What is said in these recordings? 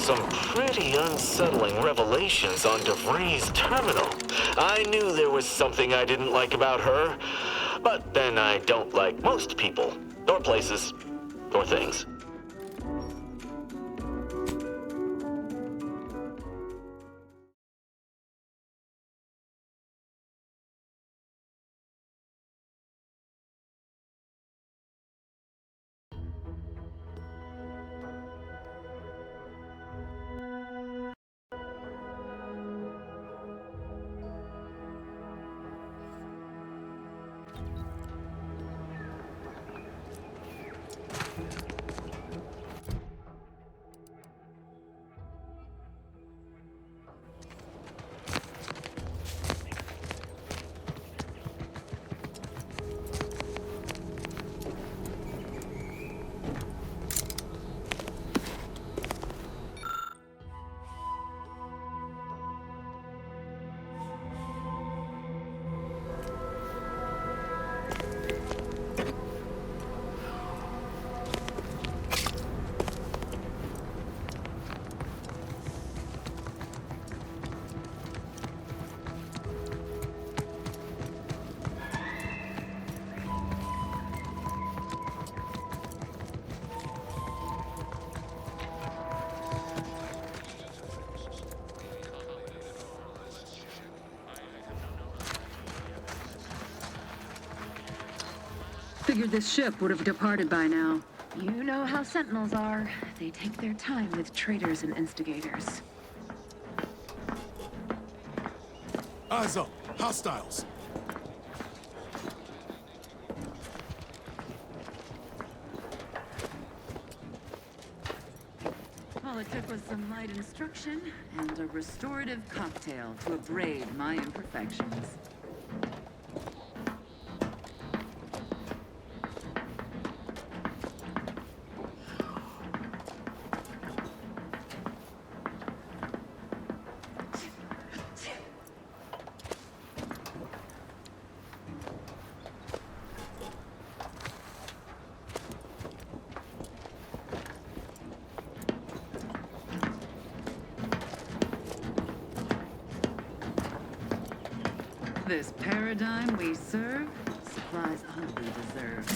Some pretty unsettling revelations on DeVries' terminal. I knew there was something I didn't like about her, but then I don't like most people, or places, or things. Figured this ship would have departed by now. You know how Sentinels are. They take their time with traitors and instigators. Eyes up. Hostiles. All it took was some light instruction and a restorative cocktail to abrade my imperfections. This paradigm we serve supplies all we deserve.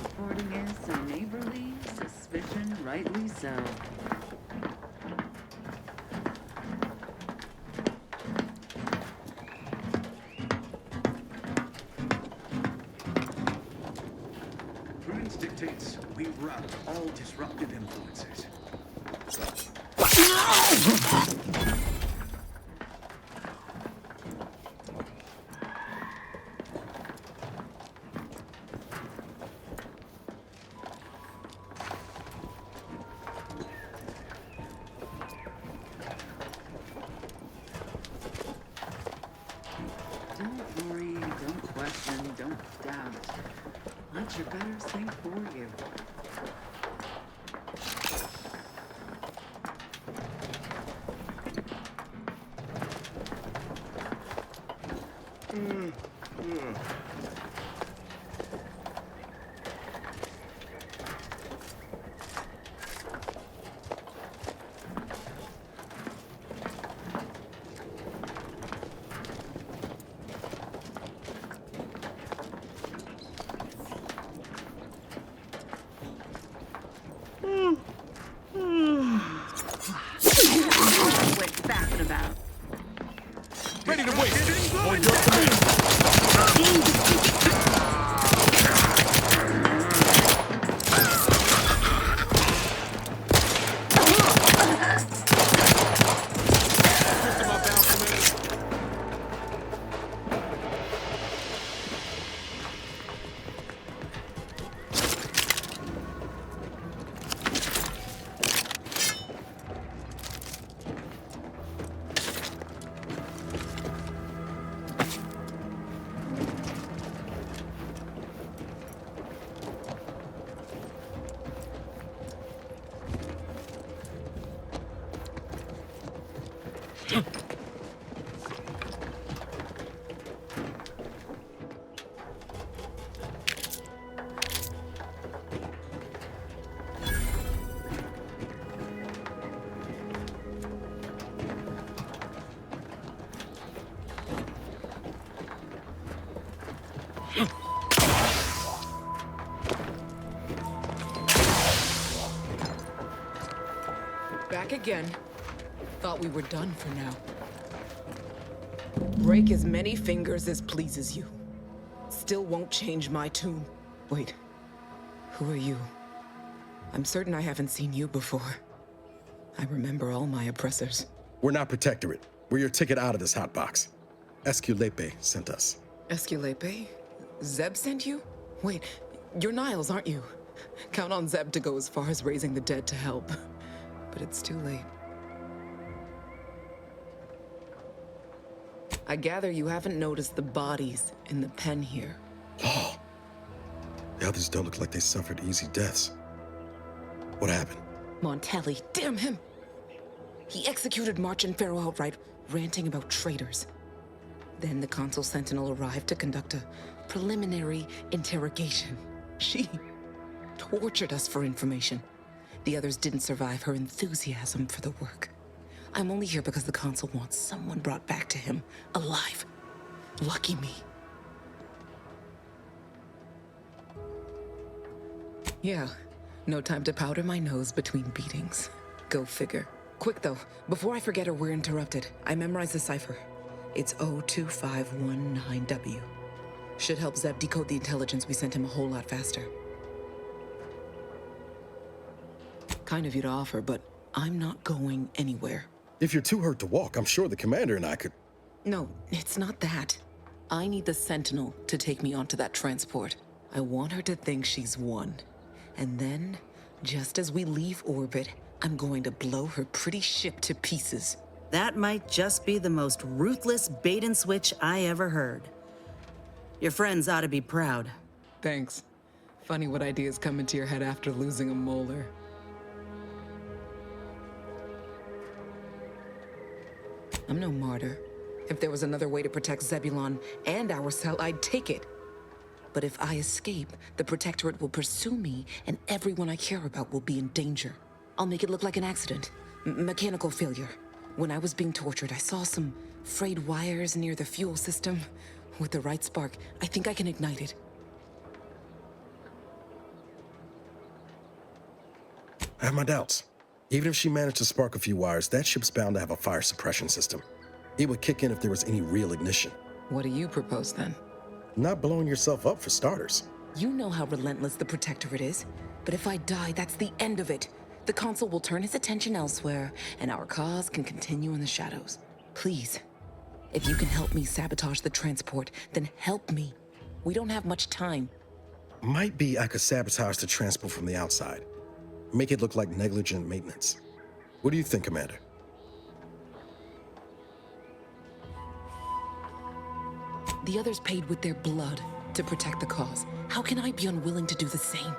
Reporting is so neighborly, suspicion rightly so. Dictates we rout all disruptive influences. Don't worry, don't question, don't doubt. Let your betters think for you. What's that about? Ready to waste. On your command. Back again. Thought we were done for now. Break as many fingers as pleases you. Still won't change my tune. Wait, who are you? I'm certain I haven't seen you before. I remember all my oppressors. We're not Protectorate. We're your ticket out of this hotbox. Esculepe sent us. Esculepe? Zeb sent you? Wait, you're Niles, aren't you? Count on Zeb to go as far as raising the dead to help. But it's too late. I gather you haven't noticed the bodies in the pen here. Oh. The others don't look like they suffered easy deaths. What happened? Montelli, damn him! He executed March and Pharaoh outright, ranting about traitors. Then the Consul Sentinel arrived to conduct a preliminary interrogation. She tortured us for information. The others didn't survive her enthusiasm for the work. I'm only here because the Consul wants someone brought back to him, alive. Lucky me. Yeah, no time to powder my nose between beatings. Go figure. Quick though, before I forget or we're interrupted, I memorized the cipher. It's 02519W. Should help Zeb decode the intelligence we sent him a whole lot faster. Kind of you to offer, but I'm not going anywhere. If you're too hurt to walk, I'm sure the commander and I could... No, it's not that. I need the Sentinel to take me onto that transport. I want her to think she's won. And then, just as we leave orbit, I'm going to blow her pretty ship to pieces. That might just be the most ruthless bait and switch I ever heard. Your friends ought to be proud. Thanks. Funny what ideas come into your head after losing a molar. I'm no martyr. If there was another way to protect Zebulon and our cell, I'd take it. But if I escape, the Protectorate will pursue me, and everyone I care about will be in danger. I'll make it look like an accident. Mechanical failure. When I was being tortured, I saw some frayed wires near the fuel system. With the right spark, I think I can ignite it. I have my doubts. Even if she managed to spark a few wires, that ship's bound to have a fire suppression system. It would kick in if there was any real ignition. What do you propose then? Not blowing yourself up for starters. You know how relentless the Protectorate is. But if I die, that's the end of it. The Consul will turn his attention elsewhere, and our cause can continue in the shadows. Please, if you can help me sabotage the transport, then help me. We don't have much time. Might be I could sabotage the transport from the outside. Make it look like negligent maintenance. What do you think, Commander? The others paid with their blood to protect the cause. How can I be unwilling to do the same?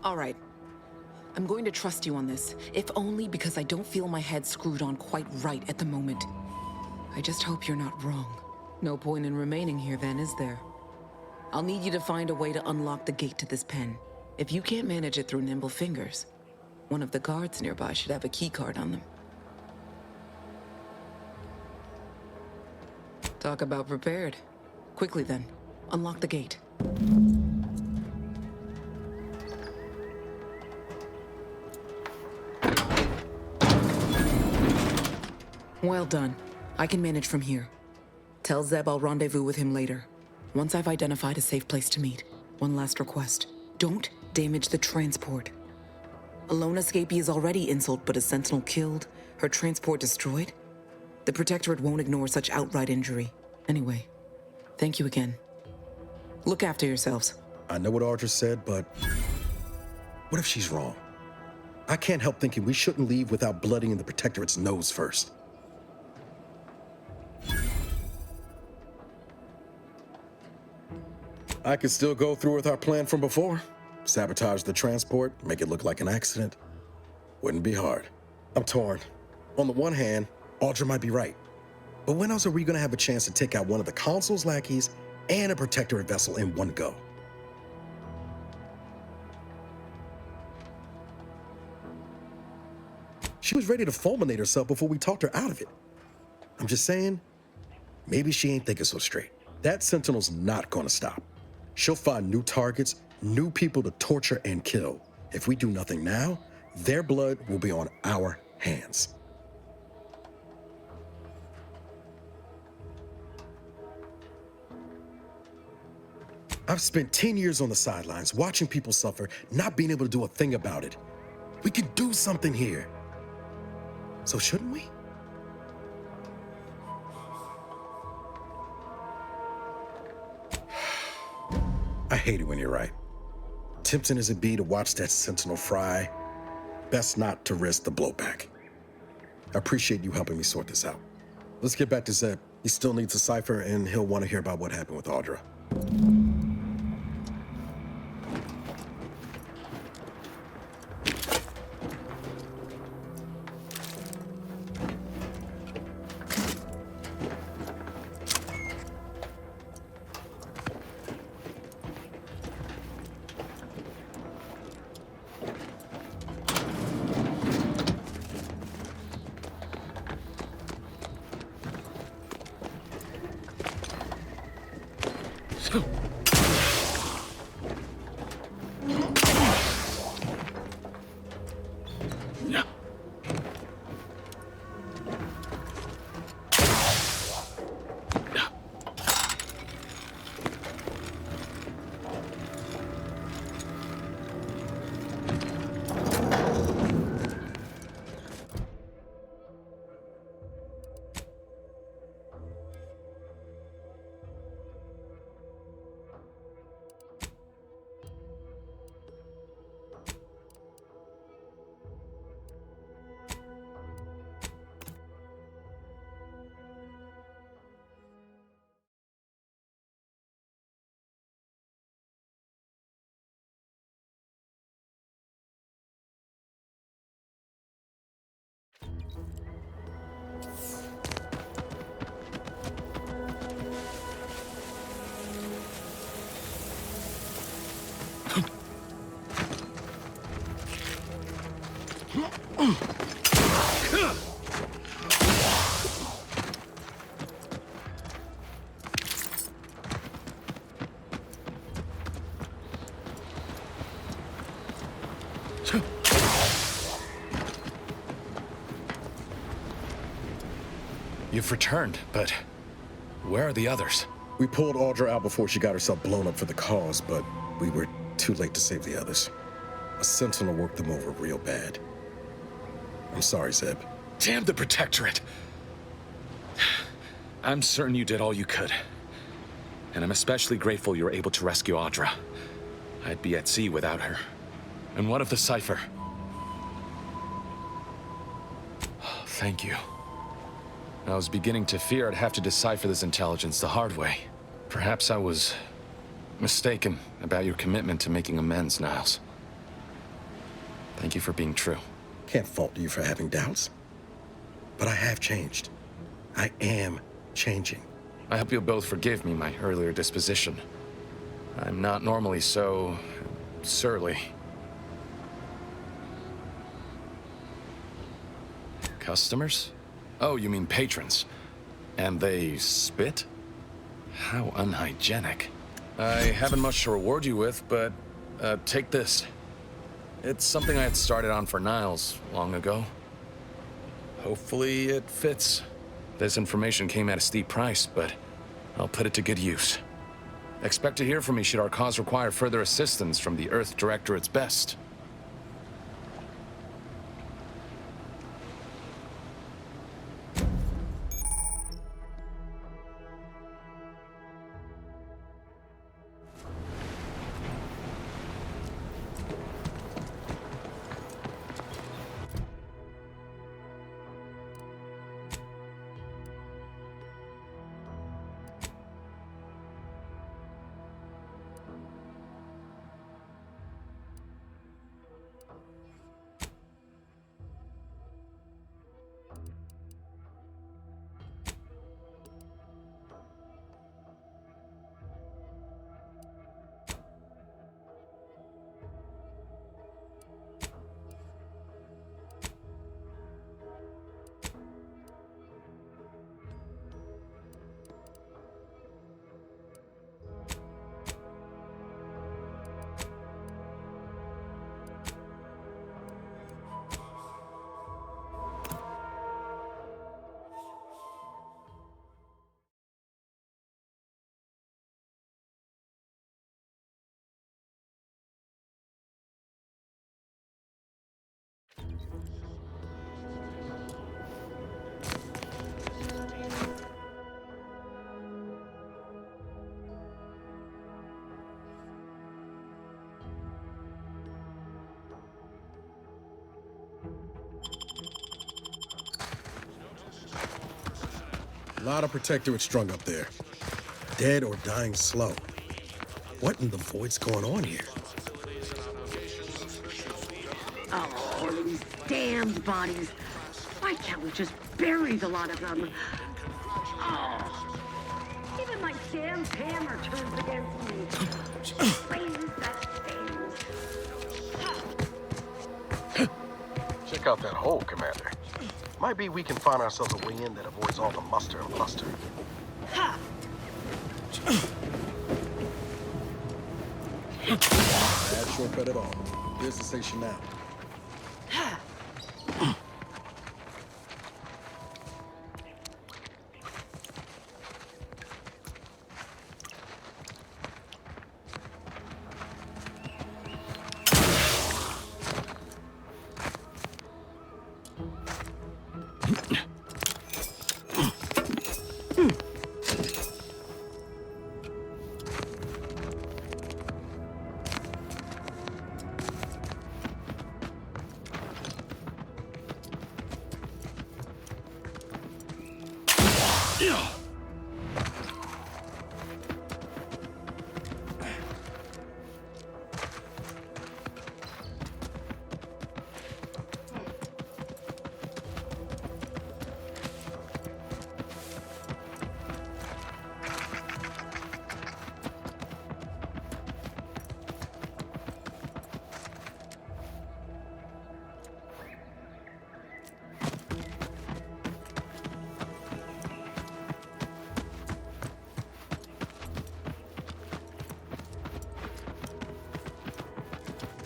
All right. I'm going to trust you on this, if only because I don't feel my head screwed on quite right at the moment. I just hope you're not wrong. No point in remaining here then, is there? I'll need you to find a way to unlock the gate to this pen. If you can't manage it through nimble fingers, one of the guards nearby should have a key card on them. Talk about prepared. Quickly then, unlock the gate. Well done. I can manage from here. Tell Zeb I'll rendezvous with him later, once I've identified a safe place to meet. One last request. Don't damage the transport. A lone escapee is already insult, but a Sentinel killed, her transport destroyed? The Protectorate won't ignore such outright injury. Anyway, thank you again. Look after yourselves. I know what Audra said, but what if she's wrong? I can't help thinking we shouldn't leave without bloodying the Protectorate's nose first. I could still go through with our plan from before. Sabotage the transport, make it look like an accident. Wouldn't be hard. I'm torn. On the one hand, Audra might be right. But when else are we gonna have a chance to take out one of the console's lackeys and a protectorate vessel in one go? She was ready to fulminate herself before we talked her out of it. I'm just saying, maybe she ain't thinking so straight. That Sentinel's not gonna stop. She'll find new targets, new people to torture and kill. If we do nothing now, their blood will be on our hands. I've spent 10 years on the sidelines watching people suffer, not being able to do a thing about it. We can do something here. So shouldn't we? I hate it when you're right. Tempting as it be to watch that Sentinel fry, best not to risk the blowback. I appreciate you helping me sort this out. Let's get back to Zeb. He still needs a cipher, and he'll want to hear about what happened with Audra. You've returned, but where are the others? We pulled Audra out before she got herself blown up for the cause, but we were too late to save the others. A Sentinel worked them over real bad. I'm sorry, Zeb. Damn the Protectorate! I'm certain you did all you could. And I'm especially grateful you were able to rescue Audra. I'd be at sea without her. And what of the cipher? Thank you. I was beginning to fear I'd have to decipher this intelligence the hard way. Perhaps I was mistaken about your commitment to making amends, Niles. Thank you for being true. Can't fault you for having doubts. But I have changed. I am changing. I hope you'll both forgive me my earlier disposition. I'm not normally so surly. Customers? Oh, you mean patrons. And they spit? How unhygienic. I haven't much to reward you with, but take this. It's something I had started on for Niles long ago. Hopefully it fits. This information came at a steep price, but I'll put it to good use. Expect to hear from me should our cause require further assistance from the Earth Directorate's best. lot of protectorate strung up there. Dead or dying slow. What in the void's going on here? Oh, these damned bodies. Why can't we just bury the lot of them? Oh, even my damn hammer turns against me. Places that fails. Check out that hole, Commander. Might be we can find ourselves a way in that avoids all the muster and bluster. Bad shortcut at all. Here's the station now.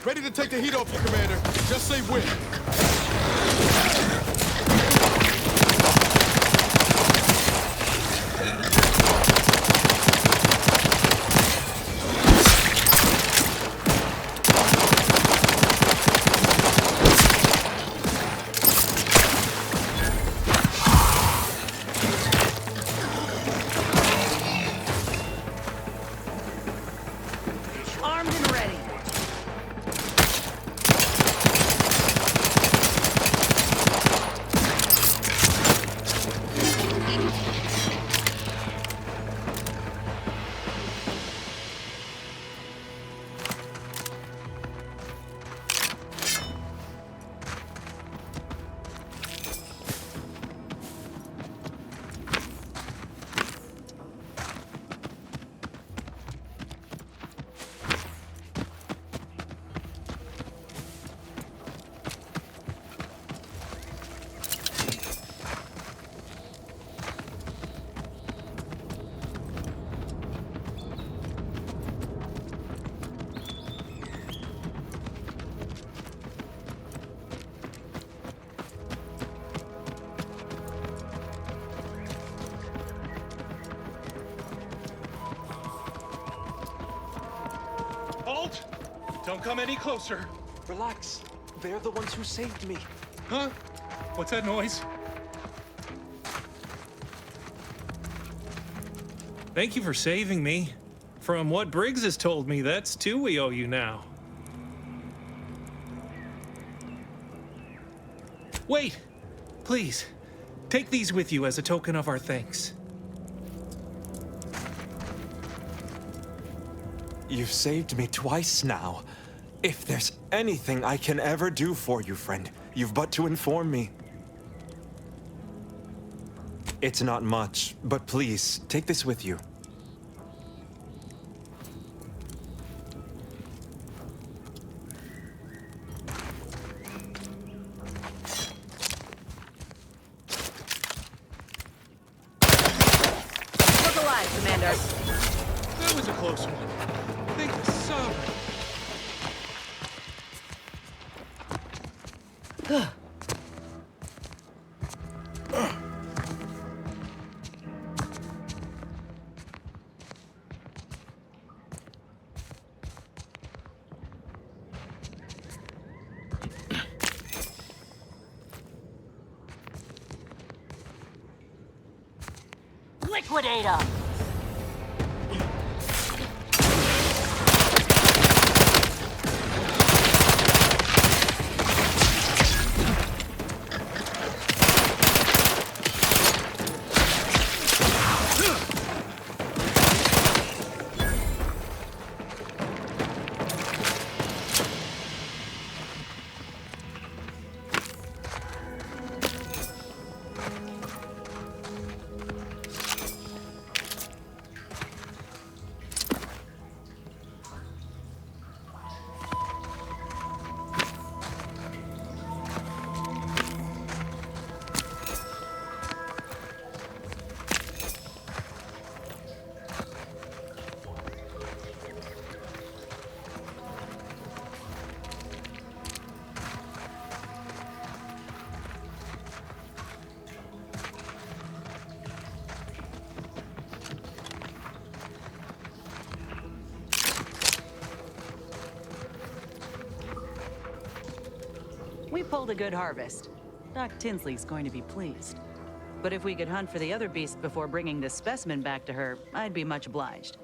Ready to take the heat off you, Commander. Just say when. Armed and ready. Halt! Don't come any closer. Relax. They're the ones who saved me. Huh? What's that noise? Thank you for saving me. From what Briggs has told me, that's two we owe you now. Wait! Please, take these with you as a token of our thanks. You've saved me twice now. If there's anything I can ever do for you, friend, you've but to inform me. It's not much, but please, take this with you. Look alive, Commander. That was a close one. Thank the Sovereign. Liquidator! We pulled a good harvest. Doc Tinsley's going to be pleased. But if we could hunt for the other beast before bringing this specimen back to her, I'd be much obliged.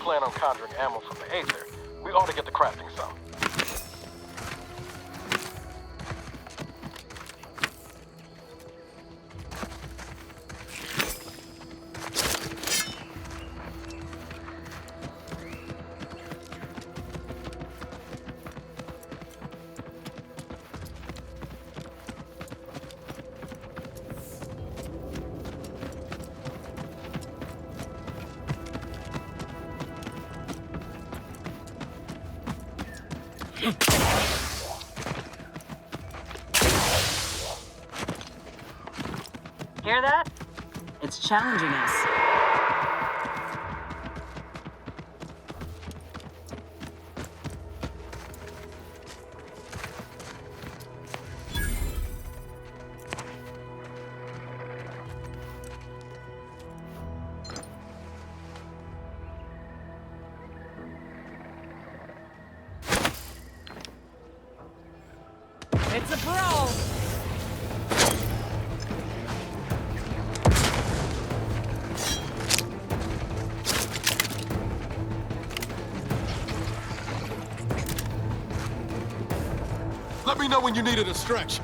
plan on conjuring ammo from the Aether, we ought to get the crafting some. hear that? It's challenging us. It's a brawl! Let me know when you need a distraction.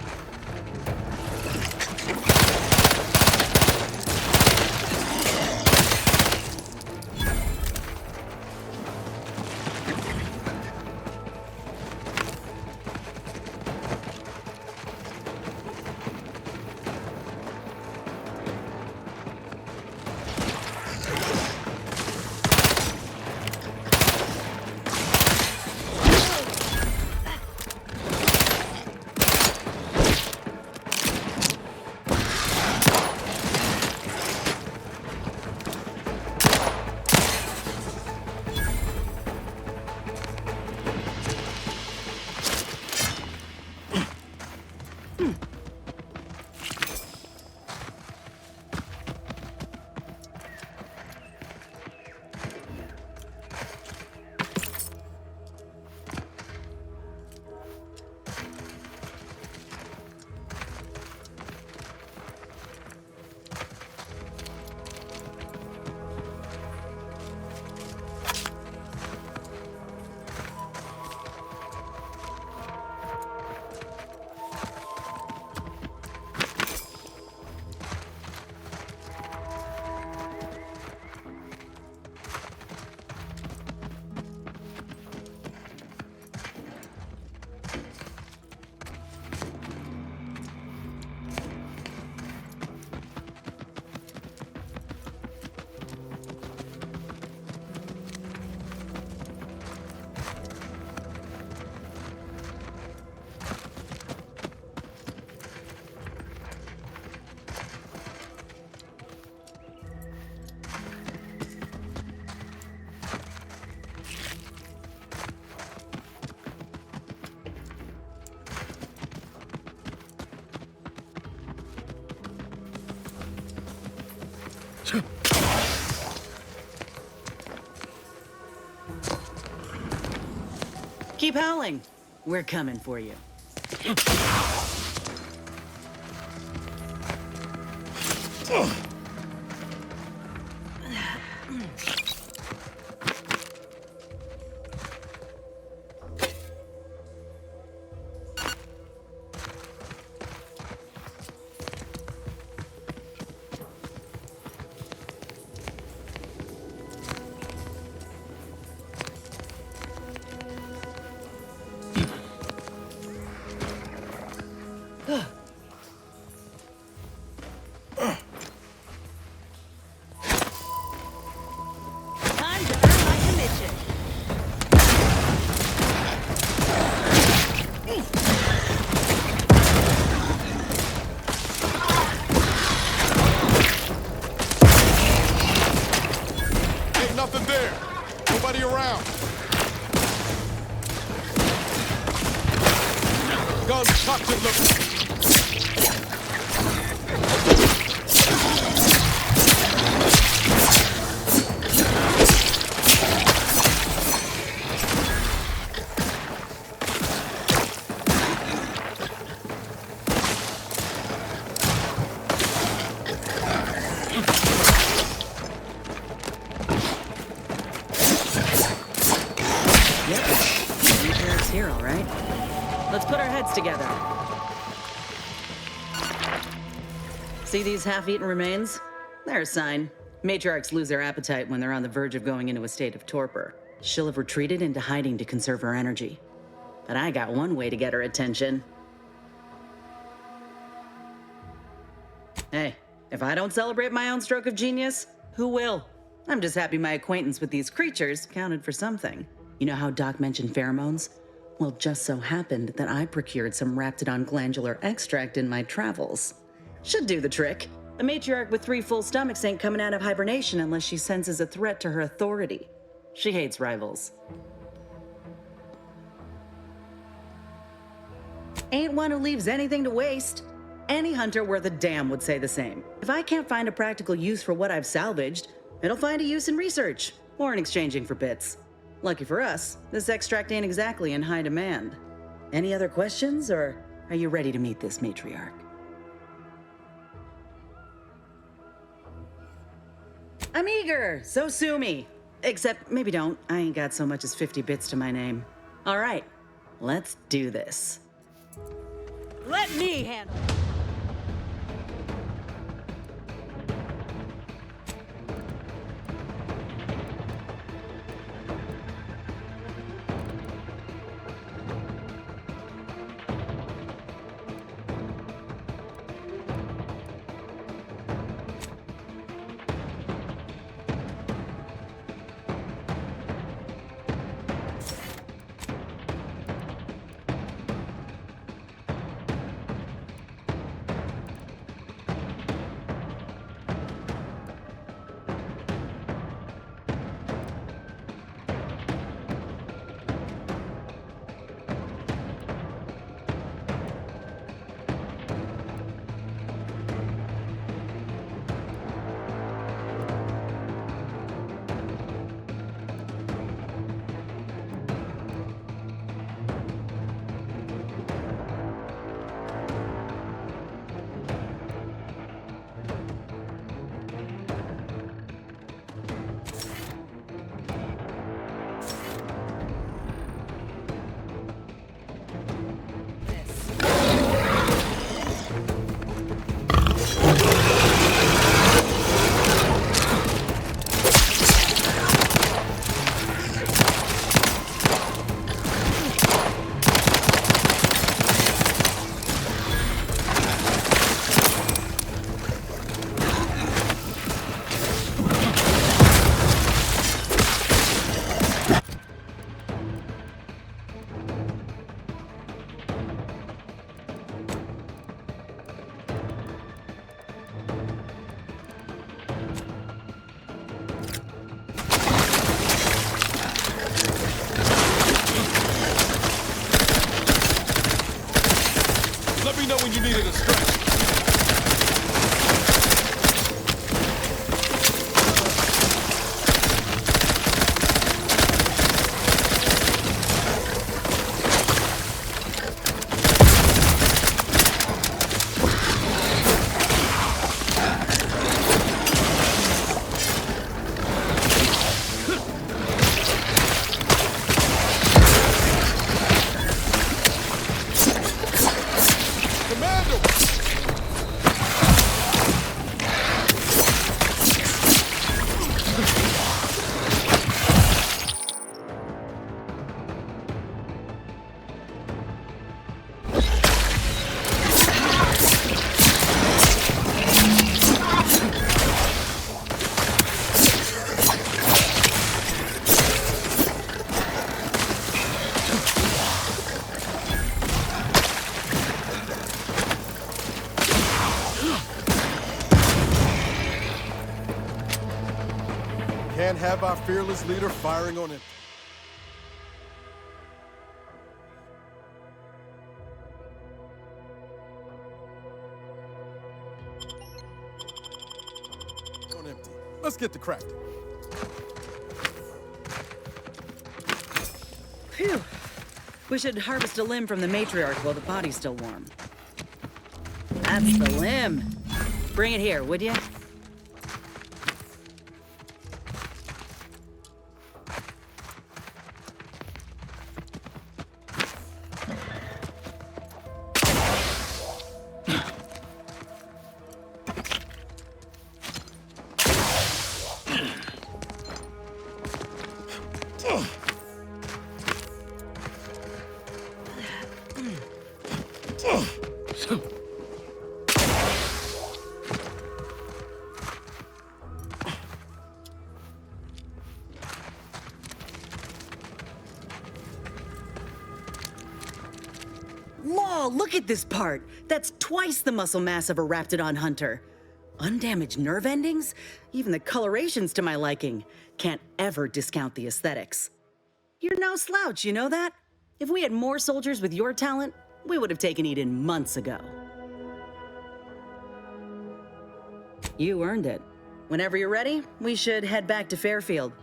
Keep howling. We're coming for you. Time to earn my commission. Ain't nothing there. Nobody around. Guns cocked and looking. Here, all right? Let's put our heads together. See these half-eaten remains? They're a sign. Matriarchs lose their appetite when they're on the verge of going into a state of torpor. She'll have retreated into hiding to conserve her energy. But I got one way to get her attention. Hey, if I don't celebrate my own stroke of genius, who will? I'm just happy my acquaintance with these creatures counted for something. You know how Doc mentioned pheromones? Well, it just so happened that I procured some Raptidon glandular extract in my travels. Should do the trick. A matriarch with 3 full stomachs ain't coming out of hibernation unless she senses a threat to her authority. She hates rivals. Ain't one who leaves anything to waste. Any hunter worth a damn would say the same. If I can't find a practical use for what I've salvaged, it'll find a use in research, or in exchanging for bits. Lucky for us, this extract ain't exactly in high demand. Any other questions, or are you ready to meet this matriarch? I'm eager, so sue me. Except maybe don't, I ain't got so much as 50 bits to my name. All right, let's do this. Let me handle it. Know when you needed a stretch. Can't have our fearless leader firing on him. On empty. Let's get to crafting. Phew. We should harvest a limb from the matriarch while the body's still warm. That's the limb. Bring it here, would you? Law, look at this part. That's twice the muscle mass of a Raptidon hunter. Undamaged nerve endings? Even the coloration's to my liking. Can't ever discount the aesthetics. You're no slouch, you know that? If we had more soldiers with your talent, we would have taken Eden months ago. You earned it. Whenever you're ready, we should head back to Fairfield.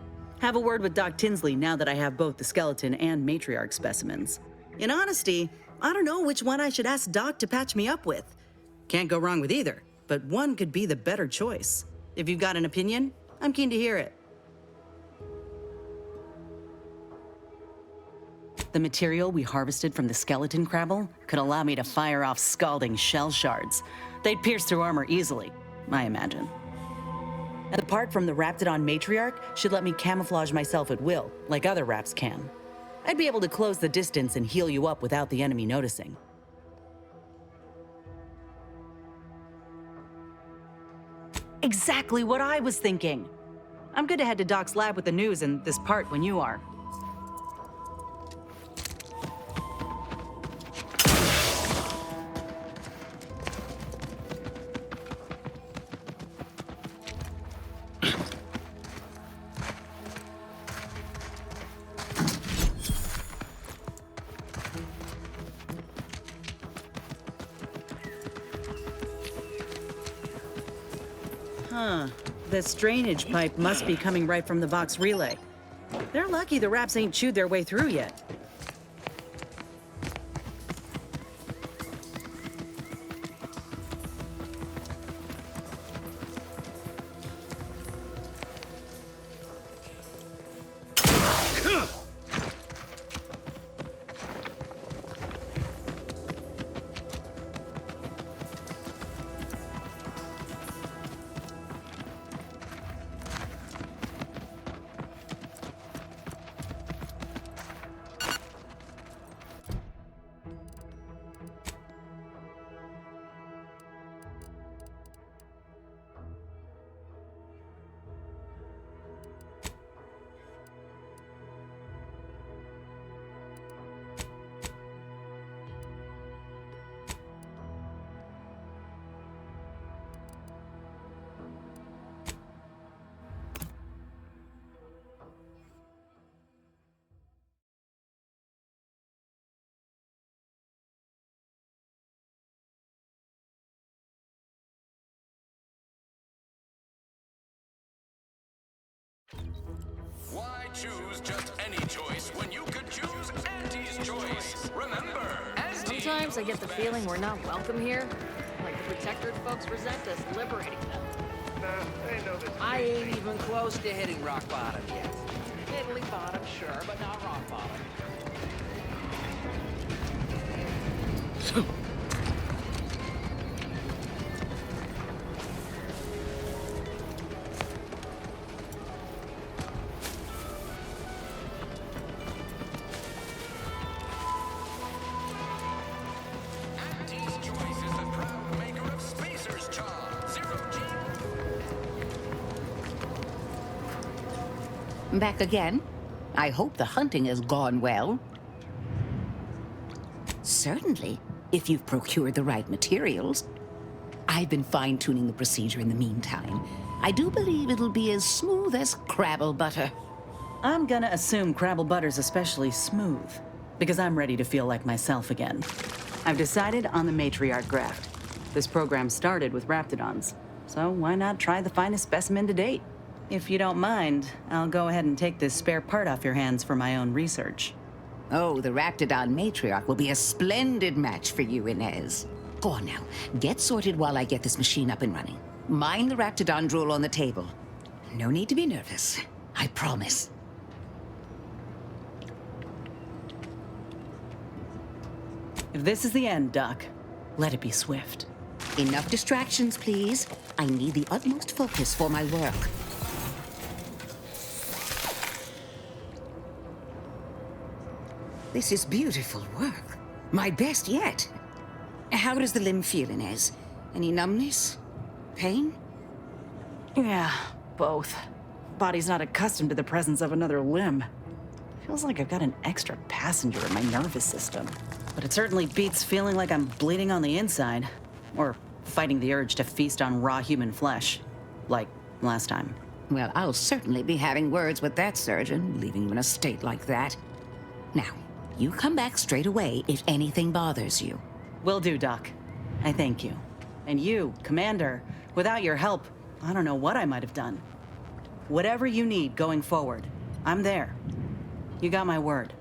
Have a word with Doc Tinsley now that I have both the skeleton and matriarch specimens. In honesty, I don't know which one I should ask Doc to patch me up with. Can't go wrong with either, but one could be the better choice. If you've got an opinion, I'm keen to hear it. The material we harvested from the skeleton crabble could allow me to fire off scalding shell shards. They'd pierce through armor easily, I imagine. And the part from the Raptidon matriarch should let me camouflage myself at will, like other Raps can. I'd be able to close the distance and heal you up without the enemy noticing. Exactly what I was thinking. I'm good to head to Doc's lab with the news and this part when you are. This drainage pipe must be coming right from the Vox relay. They're lucky the Raps ain't chewed their way through yet. Why choose just any choice when you could choose Auntie's choice? Remember, Auntie... Sometimes I get the feeling we're not welcome here. Like the Protectorate folks resent us liberating them. I ain't even close to hitting rock bottom yet. Italy bottom, sure, but not rock bottom. Back again? I hope the hunting has gone well. Certainly, if you've procured the right materials. I've been fine-tuning the procedure in the meantime. I do believe it'll be as smooth as Crabble butter. I'm gonna assume Crabble butter's especially smooth, because I'm ready to feel like myself again. I've decided on the matriarch graft. This program started with Raptidons, so why not try the finest specimen to date? If you don't mind, I'll go ahead and take this spare part off your hands for my own research. Oh, the Raptidon matriarch will be a splendid match for you, Inez. Go on now, get sorted while I get this machine up and running. Mind the Raptidon drool on the table. No need to be nervous, I promise. If this is the end, Doc, let it be swift. Enough distractions, please. I need the utmost focus for my work. This is beautiful work. My best yet. How does the limb feel, Inez? Any numbness? Pain? Yeah, both. Body's not accustomed to the presence of another limb. Feels like I've got an extra passenger in my nervous system. But it certainly beats feeling like I'm bleeding on the inside. Or fighting the urge to feast on raw human flesh, like last time. Well, I'll certainly be having words with that surgeon, leaving you in a state like that. Now, you come back straight away if anything bothers you. Will do, Doc. I thank you. And you, Commander, without your help, I don't know what I might have done. Whatever you need going forward, I'm there. You got my word.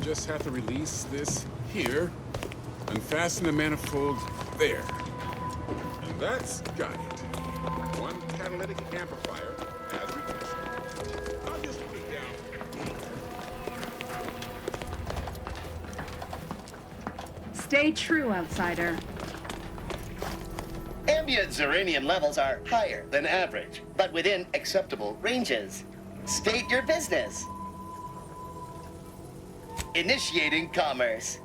Just have to release this here, unfasten the manifold there. And that's got it. One catalytic amplifier as requested. I'll just put it down. Stay true, outsider. Ambient zirconium levels are higher than average, but within acceptable ranges. State your business. Initiating commerce.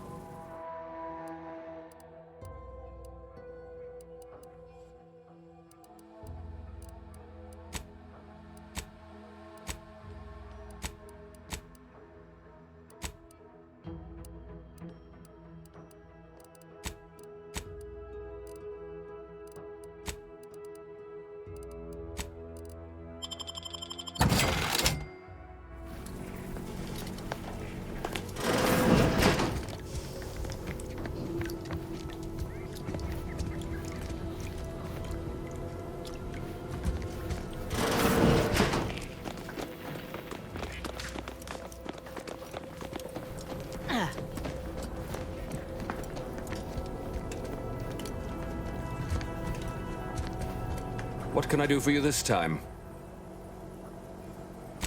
What can I do for you this time?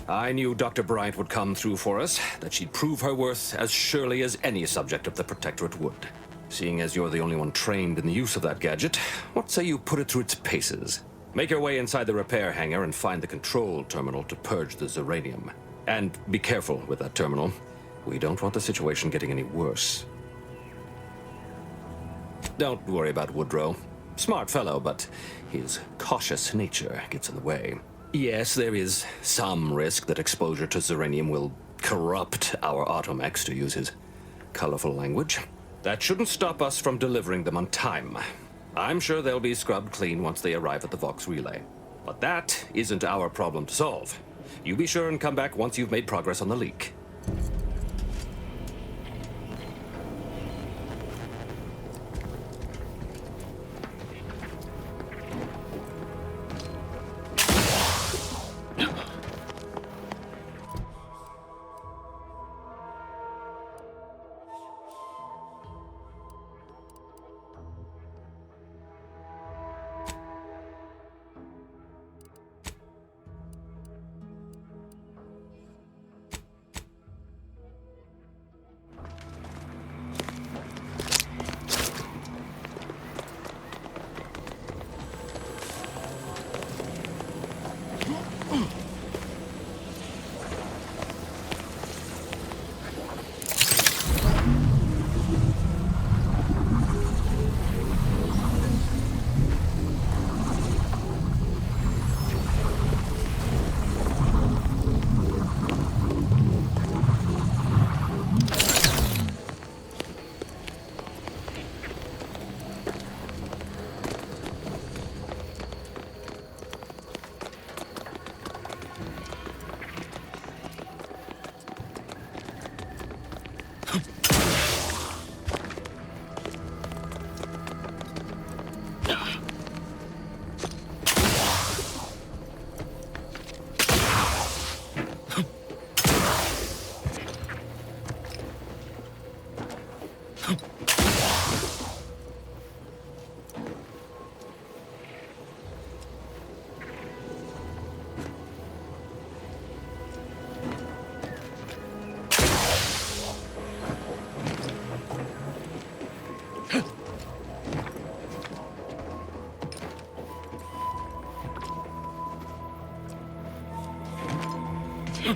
I knew Dr. Bryant would come through for us, that she'd prove her worth as surely as any subject of the Protectorate would. Seeing as you're the only one trained in the use of that gadget, what say you put it through its paces? Make your way inside the repair hangar and find the control terminal to purge the zirconium. And be careful with that terminal. We don't want the situation getting any worse. Don't worry about Woodrow. Smart fellow, but his cautious nature gets in the way. Yes, there is some risk that exposure to zirconium will corrupt our automechs, to use his colorful language. That shouldn't stop us from delivering them on time. I'm sure they'll be scrubbed clean once they arrive at the Vox relay. But that isn't our problem to solve. You be sure and come back once you've made progress on the leak. I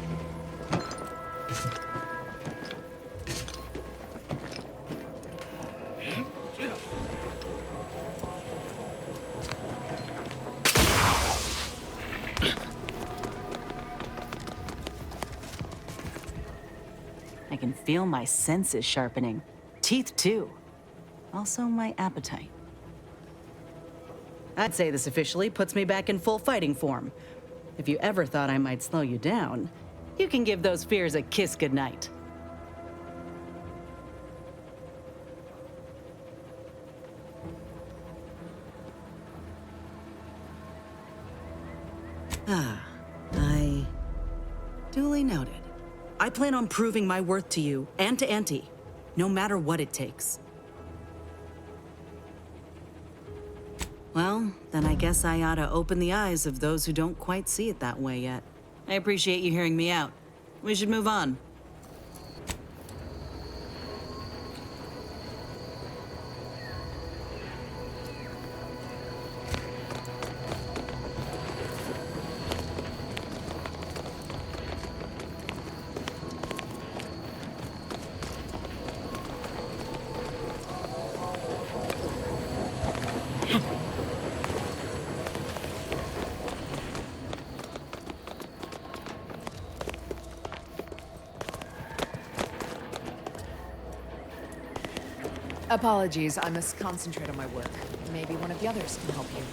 can feel my senses sharpening. Teeth, too. Also, my appetite. I'd say this officially puts me back in full fighting form. If you ever thought I might slow you down, you can give those fears a kiss goodnight. I duly noted. I plan on proving my worth to you and to Auntie, no matter what it takes. Well, then I guess I ought to open the eyes of those who don't quite see it that way yet. I appreciate you hearing me out. We should move on. Apologies, I must concentrate on my work. Maybe one of the others can help you.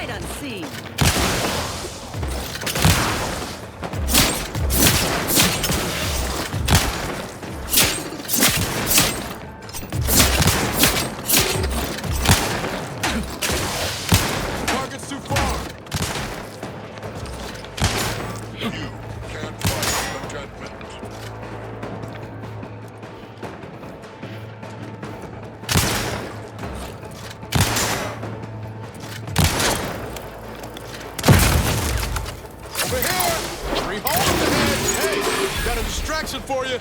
Sight unseen. Target's too far. You can't fight the judgment. Over here! Three holes ahead! Hey, got a distraction for you.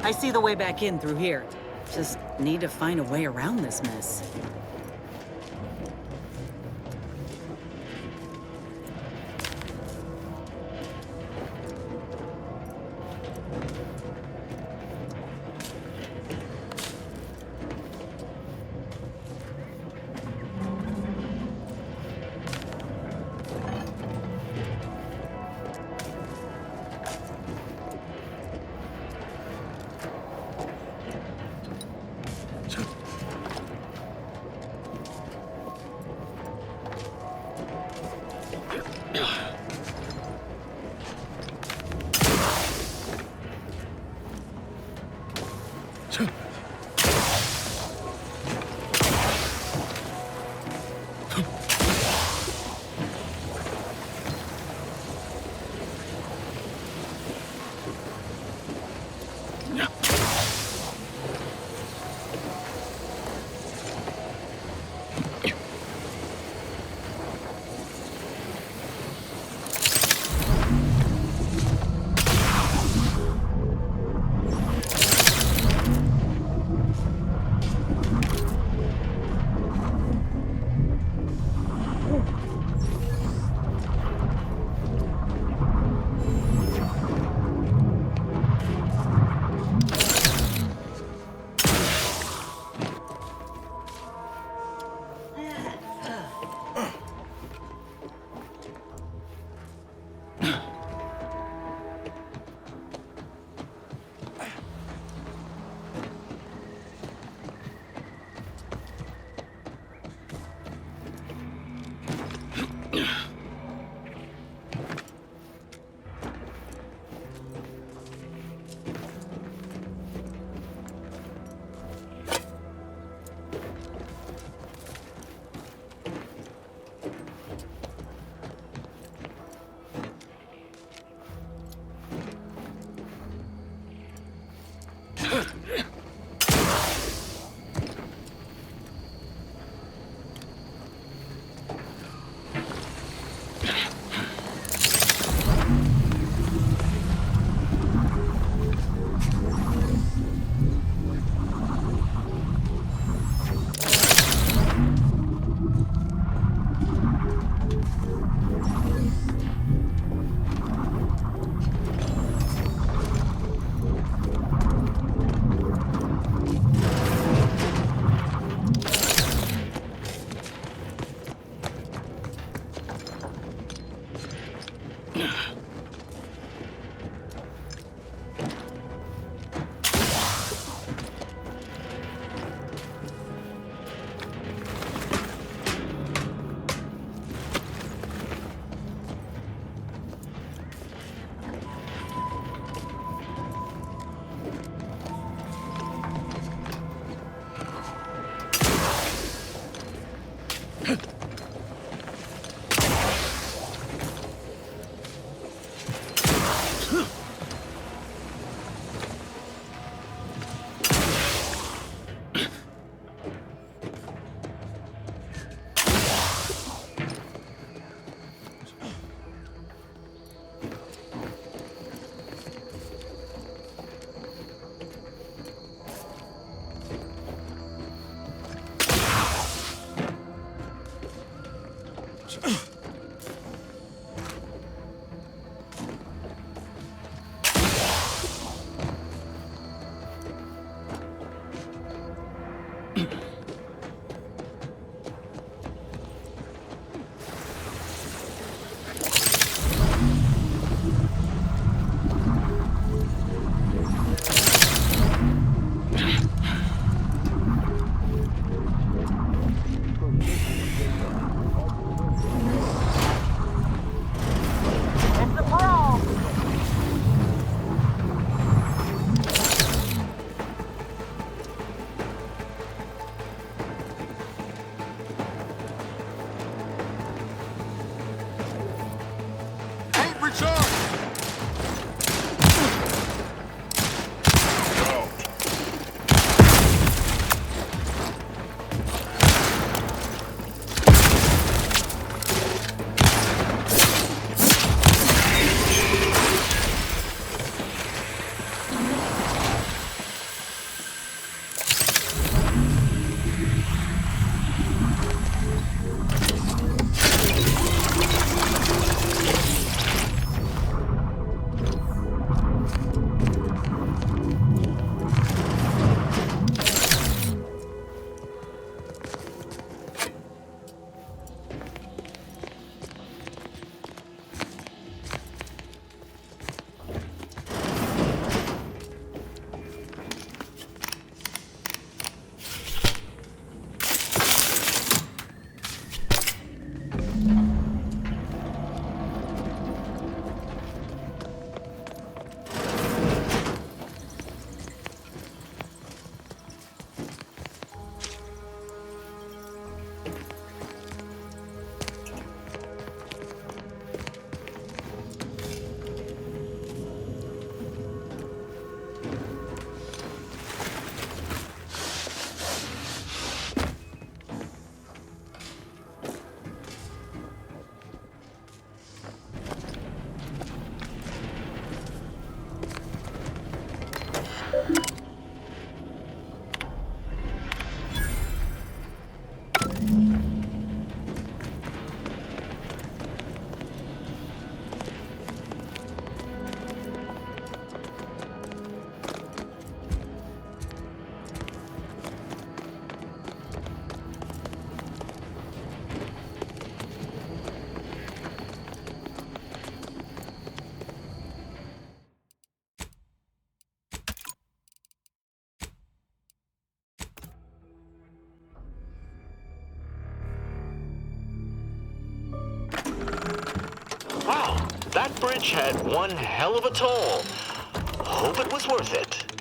I see the way back in through here. Just need to find a way around this mess. charge! Go. Wow, that bridge had one hell of a toll. Hope it was worth it.